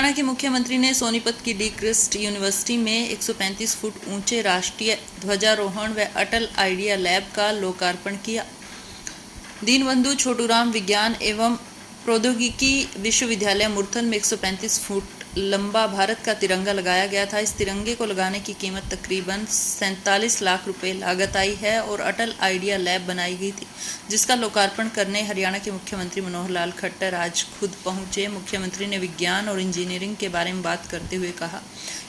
हरियाणा के मुख्यमंत्री ने सोनीपत की डी क्रिस्ट यूनिवर्सिटी में 135 फुट ऊंचे राष्ट्रीय ध्वजारोहण व अटल आइडिया लैब का लोकार्पण किया। दीनबंधु छोटूराम विज्ञान एवं प्रौद्योगिकी विश्वविद्यालय मुरथल में 135 फुट लंबा भारत का तिरंगा लगाया गया था। इस तिरंगे को लगाने की कीमत तकरीबन 47 लाख रुपए लागत आई है और अटल आइडिया लैब बनाई गई थी, जिसका लोकार्पण करने हरियाणा के मुख्यमंत्री मनोहर लाल खट्टर आज खुद पहुंचे। मुख्यमंत्री ने विज्ञान और इंजीनियरिंग के बारे में बात करते हुए कहा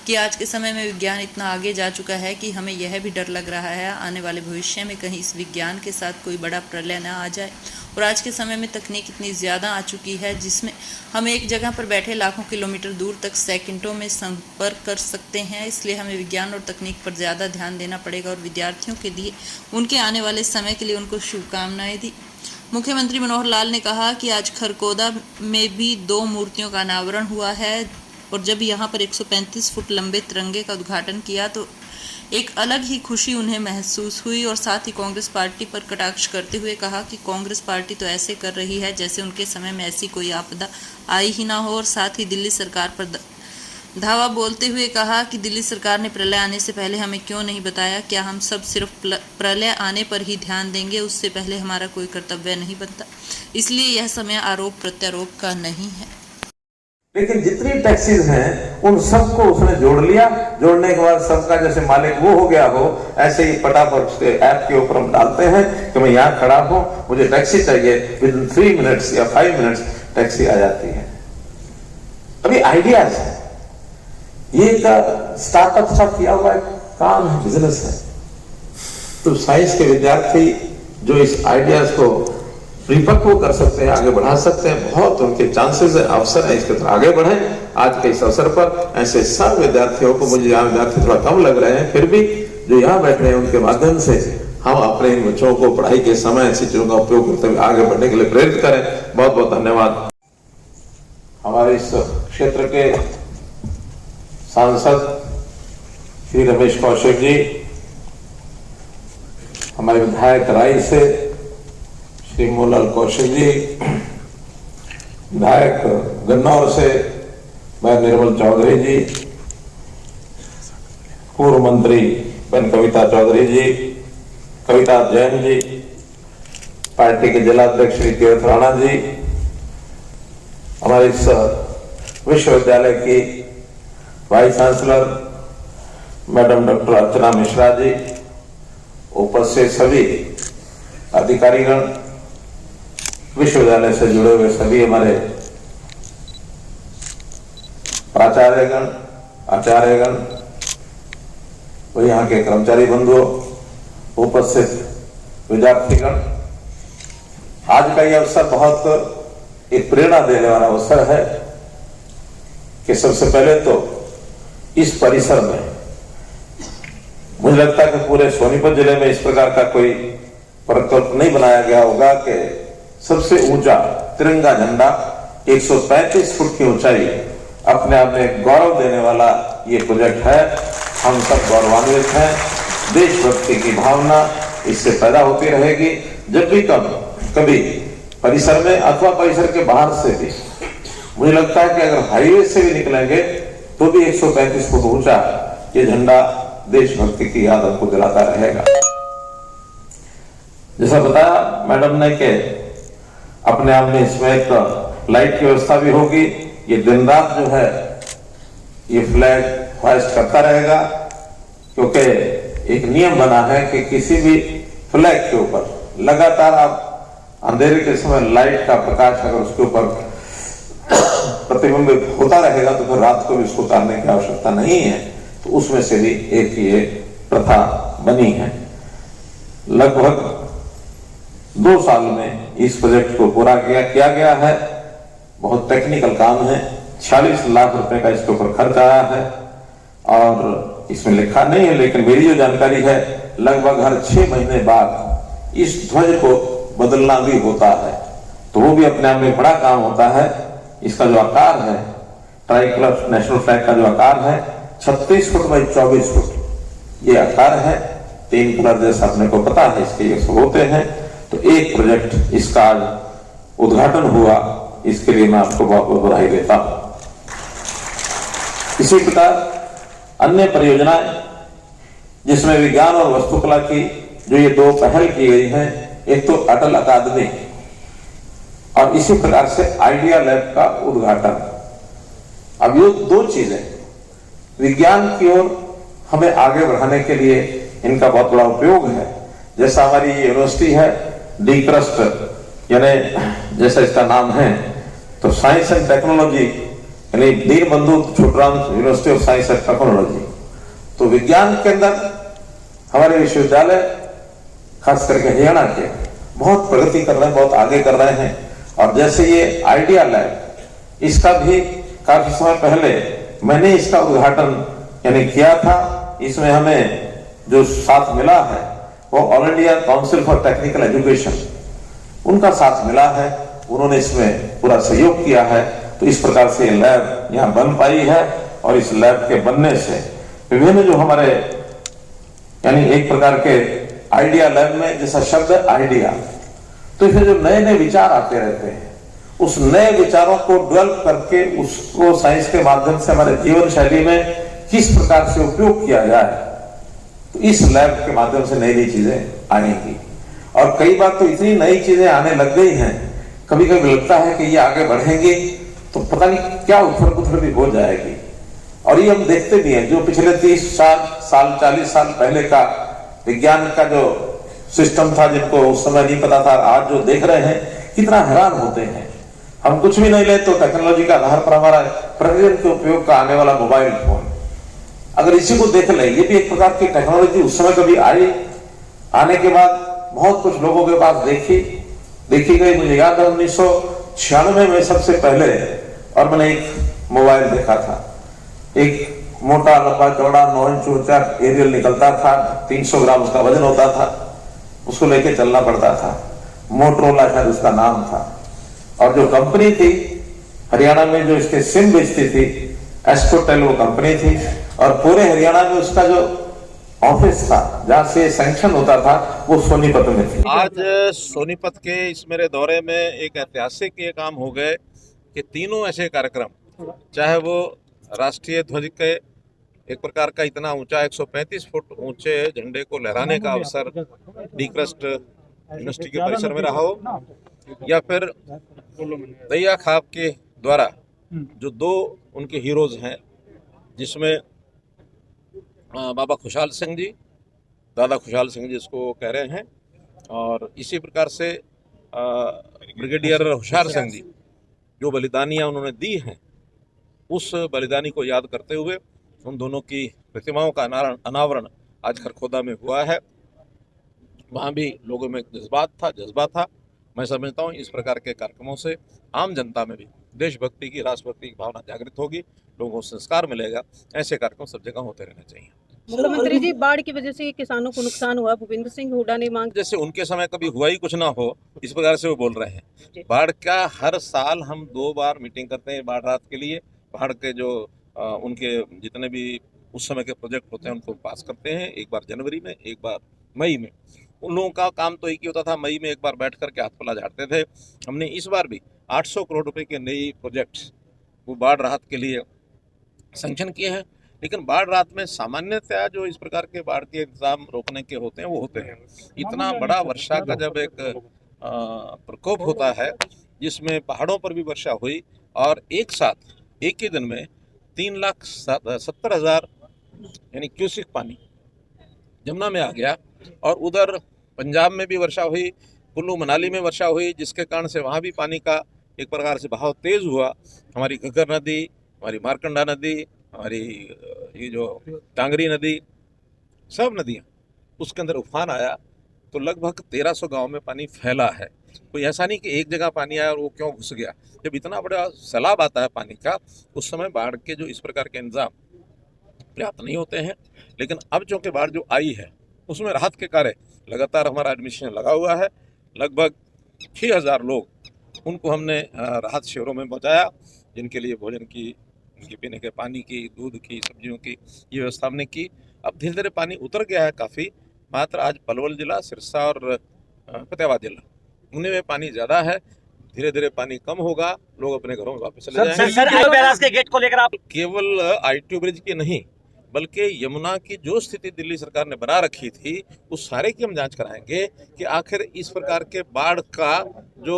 कि आज के समय में विज्ञान इतना आगे जा चुका है कि हमें यह भी डर लग रहा है आने वाले भविष्य में कहीं इस विज्ञान के साथ कोई बड़ा प्रलय न आ जाए। और आज के समय में तकनीक इतनी ज़्यादा आ चुकी है जिसमें हम एक जगह पर बैठे लाखों किलोमीटर दूर तक सेकंडों में संपर्क कर सकते हैं। इसलिए हमें विज्ञान और तकनीक पर ज़्यादा ध्यान देना पड़ेगा और विद्यार्थियों के लिए उनके आने वाले समय के लिए उनको शुभकामनाएं दी। मुख्यमंत्री मनोहर लाल ने कहा कि आज खरगोदा में भी 2 मूर्तियों का अनावरण हुआ है और जब यहाँ पर 135 फुट लंबे तिरंगे का उद्घाटन किया तो एक अलग ही खुशी उन्हें महसूस हुई। और साथ ही कांग्रेस पार्टी पर कटाक्ष करते हुए कहा कि कांग्रेस पार्टी तो ऐसे कर रही है जैसे उनके समय में ऐसी कोई आपदा आई ही ना हो। और साथ ही दिल्ली सरकार पर धावा बोलते हुए कहा कि दिल्ली सरकार ने प्रलय आने से पहले हमें क्यों नहीं बताया? क्या हम सब सिर्फ प्रलय आने पर ही ध्यान देंगे? उससे पहले हमारा कोई कर्तव्य नहीं बनता। इसलिए यह समय आरोप प्रत्यारोप का नहीं है। लेकिन जितनी टैक्सीज हैं उन सबको उसने जोड़ लिया। जोड़ने के बाद सबका जैसे मालिक वो हो गया हो, ऐसे ही फटाफट उसके ऐप के ऊपर हम डालते हैं कि मैं यहाँ खड़ा हूं, मुझे टैक्सी चाहिए, विद इन 3 मिनट्स या 5 मिनट्स टैक्सी आ जाती है। अभी आइडियाज है, ये एक स्टार्टअप सा किया हुआ काम है, बिजनेस है। तो साइंस के विद्यार्थी जो इस आइडियाज को परिपक्व कर सकते हैं, आगे बढ़ा सकते हैं, बहुत उनके चांसेस है, अवसर है इसके तरफ आगे बढ़े। आज के इस अवसर पर ऐसे सब विद्यार्थियों को, मुझे यहाँ विद्यार्थी थोड़ा कम लग रहे हैं, फिर भी जो यहाँ बैठ रहे हैं उनके माध्यम से हम अपने इन बच्चों को पढ़ाई के समय ऐसी चीजों का उपयोग करते हुए आगे बढ़ने के लिए प्रेरित करें। बहुत बहुत धन्यवाद। हमारे इस क्षेत्र के सांसद श्री रमेश कौशिक जी, हमारे विधायक राई से श्री मोहनलाल कौशिक जी, विधायक गन्नौर से भाई निर्मल चौधरी जी, पूर्व मंत्री बहन कविता चौधरी जी, कविता जैन जी, पार्टी के जिलाध्यक्ष श्री तीर्थ राणा जी, हमारे इस विश्वविद्यालय की vice chancellor madam doctor Archana Mishra ji, उपस्थित सभी अधिकारीगण, विश्वविद्यालय से जुड़े हुए सभी हमारे प्राचार्यगण, आचार्यगण, और यहाँ के कर्मचारी बंधुओं, उपस्थित विद्यार्थीगण, आज का यह अवसर बहुत एक प्रेरणा देने वाला अवसर है कि सबसे पहले तो इस परिसर में मुझे लगता है कि पूरे सोनीपत जिले में इस प्रकार का कोई प्रकल्प नहीं बनाया गया होगा कि सबसे ऊंचा तिरंगा झंडा 135 फुट की ऊंचाई अपने आप में गौरव देने वाला ये प्रोजेक्ट है। हम सब गौरवान्वित हैं। देशभक्ति की भावना इससे पैदा होती रहेगी। जब भी कभी परिसर में अथवा परिसर के बाहर से भी, मुझे लगता है कि अगर हाईवे से भी निकलेंगे तो भी 135 फुट ऊंचा ये झंडा देशभक्ति की याद आपको दिलाता रहेगा। जैसा बताया मैडम ने कि अपने आप में इसमें एक लाइट की व्यवस्था भी होगी। ये दिन रात जो है ये फ्लैग होइस्ट करता रहेगा, क्योंकि एक नियम बना है कि किसी भी फ्लैग के ऊपर लगातार आप अंधेरे के समय लाइट का प्रकाश अगर उसके ऊपर प्रतिबिंबित होता रहेगा तो फिर रात को भी उसको उतारने की आवश्यकता नहीं है। तो उसमें से भी एक ये प्रथा बनी है। लगभग 2 साल में इस प्रोजेक्ट को पूरा किया गया है। बहुत टेक्निकल काम है। 46 लाख रुपए का इसके ऊपर खर्च आया है और इसमें लिखा नहीं है, लेकिन मेरी जो जानकारी है लगभग हर 6 महीने बाद इस ध्वज को बदलना भी होता है। तो वो भी अपने आप में बड़ा काम होता है। इसका जो आकार है, ट्राइकलर नेशनल फ्लैग का जो आकार है 36 फुट बाई 24 फुट ये आकार है। 3 कलर जैसा अपने को पता है इसके ये सब होते हैं। तो एक प्रोजेक्ट इसका आज उद्घाटन हुआ, इसके लिए मैं आपको बहुत बहुत बधाई देता हूं। इसी प्रकार अन्य परियोजनाएं जिसमें विज्ञान और वास्तुकला की जो ये दो पहल की गई है, एक तो अटल अकादमी और इसी प्रकार से आइडिया लैब का उद्घाटन। अब ये दो चीजें विज्ञान की ओर हमें आगे बढ़ाने के लिए इनका बहुत बड़ा उपयोग है। जैसा हमारी यूनिवर्सिटी है डीक्रस्ट, यानी जैसा इसका नाम है, तो साइंस एंड टेक्नोलॉजी यानी Deenbandhu Chhoturam university of science and technology. तो विज्ञान के अंदर हमारे विश्वविद्यालय खास करके हरियाणा के बहुत प्रगति कर रहे हैं, बहुत आगे कर रहे हैं। और जैसे ये आइडिया लैब, इसका भी काफी समय पहले मैंने इसका उद्घाटन यानी किया था। इसमें हमें जो साथ मिला है वो all India council for technical education, उनका साथ मिला है, उन्होंने इसमें पूरा सहयोग किया है। तो इस प्रकार से लैब यहाँ बन पाई है और इस लैब के बनने से विभिन्न जो हमारे यानी एक प्रकार के आइडिया लैब में जैसा शब्द है आइडिया, तो इसमें जो नए नए विचार आते रहते हैं, उस नए विचारों को डेवलप करके उसको साइंस के माध्यम से हमारे जीवन शैली में किस प्रकार से उपयोग किया जाए, तो इस लैब के माध्यम से नई नई चीजें आएंगी। और कई बार तो इतनी नई चीजें आने लग गई हैं, कभी कभी लगता है कि ये आगे बढ़ेंगी तो पता नहीं क्या उथल पुथल भी हो जाएगी। और ये हम देखते भी हैं, जो पिछले 30 साल 40 साल पहले का विज्ञान का जो सिस्टम था, जिनको उस समय नहीं पता था, आज जो देख रहे हैं कितना हैरान होते हैं। हम कुछ भी नहीं ले तो टेक्नोलॉजी का आधार पर हमारा प्रतिदिन के उपयोग का आने वाला मोबाइल फोन, अगर इसी को देख ले, ये भी एक प्रकार की टेक्नोलॉजी उस समय कभी आई, आने के बाद बहुत कुछ लोगों के पास देखी गई। मुझे याद है 1996 में सबसे पहले और मैंने एक मोबाइल देखा था, एक मोटा लंबा चौड़ा 9 इंच ऊंचा एरियल निकलता था, 300 ग्राम उसका वजन होता था, उसको लेके चलना पड़ता था। मोटरोला शायद उसका नाम था। और जो कंपनी थी हरियाणा में जो इसके सिम बेचती थी, एस्कोटेल वो कंपनी थी, और पूरे हरियाणा में उसका जो ऑफिस था जहां से सैंक्शन होता था वो सोनीपत में थी। आज सोनीपत के इस मेरे दौरे में एक ऐतिहासिक ये काम हो गए कि तीनों ऐसे कार्यक्रम, चाहे वो राष्ट्रीय ध्वज के एक प्रकार का इतना ऊंचा 135 फुट ऊंचे झंडे को लहराने का अवसर डीक्रस्ट यूनिवर्सिटी के परिसर में रहा हो, या फिर दैया खाप के द्वारा जो दो उनके हीरोज हैं, जिसमें बाबा खुशहाल सिंह जी, दादा खुशहाल सिंह जी इसको कह रहे हैं, और इसी प्रकार से ब्रिगेडियर होशियार सिंह जी जो बलिदानियाँ उन्होंने दी हैं, उस बलिदानी को याद करते हुए उन दोनों की प्रतिमाओं का अनावरण आज खरखोदा में हुआ है। वहाँ भी लोगों में जज्बा था। मैं समझता हूँ इस प्रकार के कार्यक्रमों से आम जनता में भी देशभक्ति की, राष्ट्रभक्ति की भावना जागृत होगी, लोगों को संस्कार मिलेगा। ऐसे कार्यक्रम सब जगह होते रहने चाहिए। मुख्यमंत्री जी, बाढ़ की वजह से किसानों को नुकसान हुआ, भूपेंद्र सिंह हुड्डा ने मांग, जैसे उनके समय कभी हुआ ही कुछ ना हो, इस प्रकार से वो बोल रहे हैं। बाढ़ का हर साल हम 2 बार मीटिंग करते हैं बाढ़ राहत के लिए। बाढ़ के जो उनके जितने भी उस समय के प्रोजेक्ट होते हैं उनको पास करते हैं, एक बार जनवरी में, एक बार मई में। उन लोगों का काम तो एक ही होता था, मई में एक बार बैठ करके हाथ पला झाड़ते थे। हमने इस बार भी 800 करोड़ रुपए के नए प्रोजेक्ट्स वो बाढ़ राहत के लिए सैंक्शन किए हैं। लेकिन बाढ़ राहत में सामान्यतया जो इस प्रकार के बाढ़ के इंतजाम रोकने के होते हैं वो होते हैं। इतना बड़ा वर्षा का जब एक प्रकोप होता है, जिसमें पहाड़ों पर भी वर्षा हुई और एक साथ एक ही दिन में 3,70,000 यानी क्यूसिक पानी जमुना में आ गया, और उधर पंजाब में भी वर्षा हुई, कुल्लू मनाली में वर्षा हुई, जिसके कारण से वहाँ भी पानी का एक प्रकार से बहाव तेज हुआ। हमारी घग्गर नदी, हमारी मारकंडा नदी, हमारी ये जो टांगरी नदी, सब नदियाँ उसके अंदर उफान आया, तो लगभग 1300 गांव में पानी फैला है। कोई ऐसा नहीं कि एक जगह पानी आया और वो क्यों घुस गया। जब इतना बड़ा सैलाब आता है पानी का, उस समय बाढ़ के जो इस प्रकार के इंतजाम पर्याप्त नहीं होते हैं। लेकिन अब चूँकि बाढ़ जो आई है उसमें राहत के कार्य लगातार हमारा एडमिशन लगा हुआ है। लगभग 6000 लोग उनको हमने राहत शिविरों में पहुँचाया, जिनके लिए भोजन की, उनके पीने के पानी की, दूध की, सब्जियों की ये व्यवस्था हमने की। अब धीरे धीरे पानी उतर गया है काफ़ी, मात्र आज पलवल जिला, सिरसा और फतेहाबाद जिला उन्हीं में पानी ज़्यादा है। धीरे धीरे पानी कम होगा, लोग अपने घरों में वापस चले सर जाएंगे। सर बैराज के गेट को लेकर आप केवल आईटीओ ब्रिज की नहीं, बल्कि यमुना की जो स्थिति दिल्ली सरकार ने बना रखी थी उस सारे की हम जांच कराएंगे कि आखिर इस प्रकार के बाढ़ का जो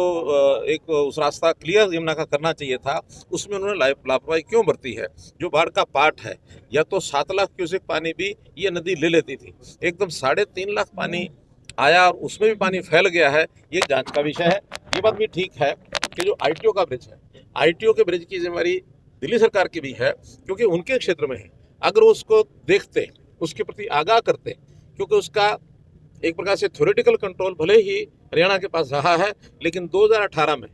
एक उस रास्ता क्लियर यमुना का करना चाहिए था उसमें उन्होंने लापरवाही क्यों बरती है। जो बाढ़ का पार्ट है, या तो 7 लाख क्यूसेक पानी भी ये नदी ले लेती थी, एकदम 3.5 लाख पानी आया और उसमें भी पानी फैल गया है, ये जांच का विषय है। ये बात भी ठीक है कि जो आईटीओ का ब्रिज है, आईटीओ के ब्रिज की जिम्मेदारी दिल्ली सरकार की भी है, क्योंकि उनके क्षेत्र में है। अगर उसको देखते, उसके प्रति आगाह करते, क्योंकि उसका एक प्रकार से थ्योरेटिकल कंट्रोल भले ही हरियाणा के पास रहा है, लेकिन 2018 में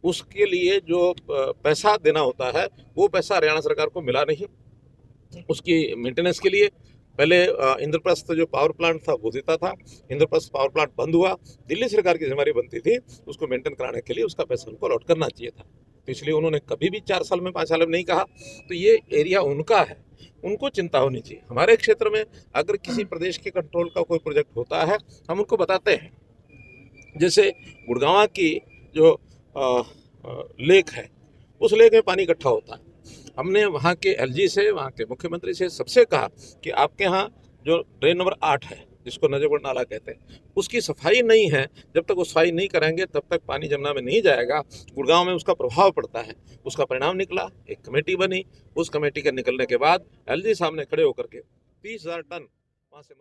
उसके लिए जो पैसा देना होता है वो पैसा हरियाणा सरकार को मिला नहीं। उसकी मेंटेनेंस के लिए पहले इंद्रप्रस्थ जो पावर प्लांट था वो देता था, इंद्रप्रस्थ पावर प्लांट बंद हुआ, दिल्ली सरकार की जिम्मेदारी बनती थी उसको मेंटेन कराने के लिए उसका पैसा उनको अलॉट करना चाहिए था। तो इसलिए उन्होंने कभी भी 4 साल में 5 साल में नहीं कहा। तो ये एरिया उनका है, उनको चिंता होनी चाहिए। हमारे क्षेत्र में अगर किसी प्रदेश के कंट्रोल का कोई प्रोजेक्ट होता है हम उनको बताते हैं। जैसे गुड़गांव की जो लेक है, उस लेक में पानी इकट्ठा होता है। हमने वहाँ के एलजी से, वहाँ के मुख्यमंत्री से, सबसे कहा कि आपके यहाँ जो ड्रेन नंबर 8 है, जिसको नजरगढ़ नाला कहते हैं, उसकी सफाई नहीं है। जब तक वो सफाई नहीं करेंगे तब तक पानी जमुना में नहीं जाएगा। गुड़गांव में उसका प्रभाव पड़ता है। उसका परिणाम निकला, एक कमेटी बनी। उस कमेटी के निकलने के बाद एलजी सामने खड़े होकर के 30,000 टन वहाँ से